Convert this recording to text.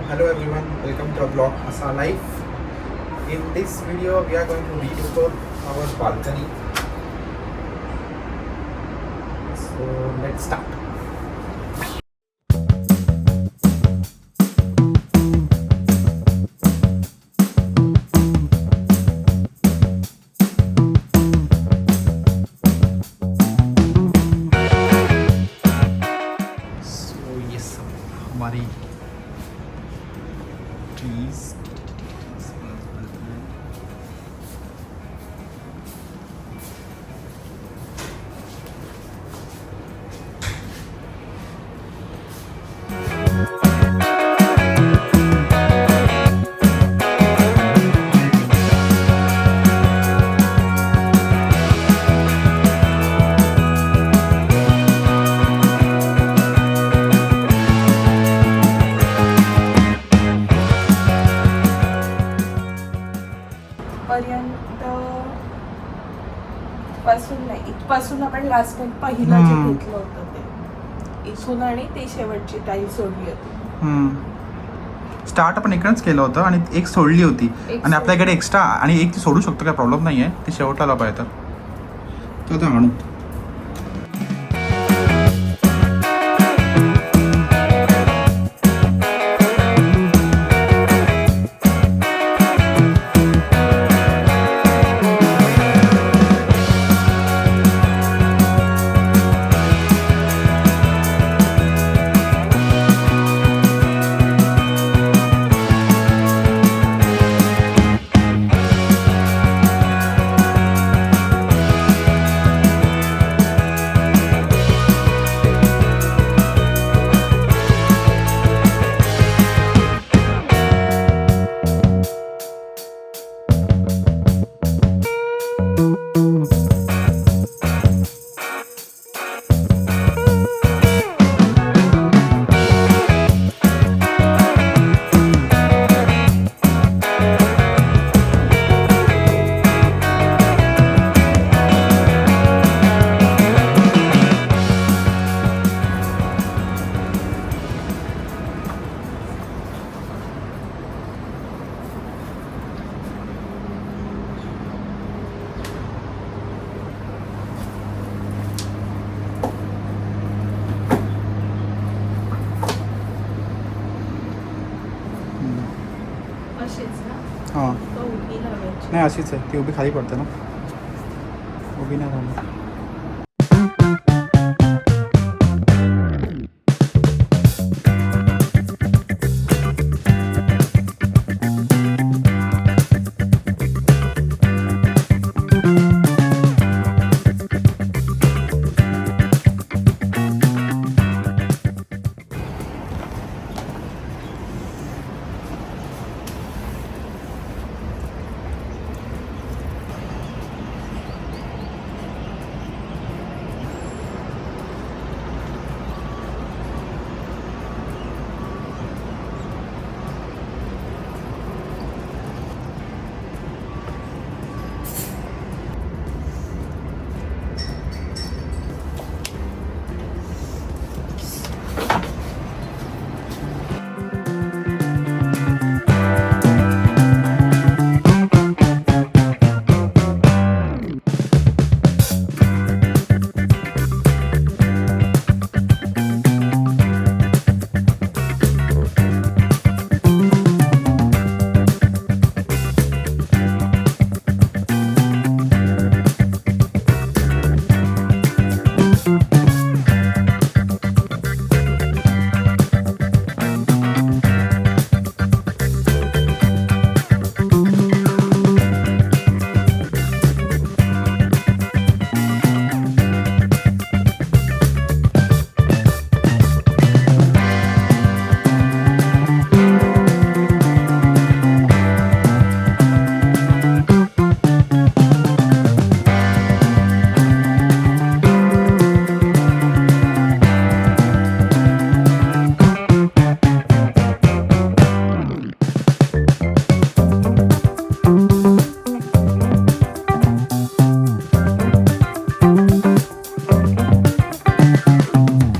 hello everyone, welcome to our vlog Asa Life. In this video we are going to redecor our balcony. So let's start. So yes, हमारी trees. पर्यंत पासून नाही इथपासून आपण last time पहिला जे घेतलं होतं ते इथून आणि ते शेवटची टाईल सोडली होती. स्टार्ट आपण इकडंच केलं होतं आणि एक सोडली होती आणि आपल्याकडे एक्स्ट्रा आणि एक ती सोडू शकतो, काय प्रॉब्लेम नाही आहे. ती शेवटला पाहिजे तर आता आणू. हां नाही अशीच आहे ती, उभी खाली पडते ना, उभी नाही झाली.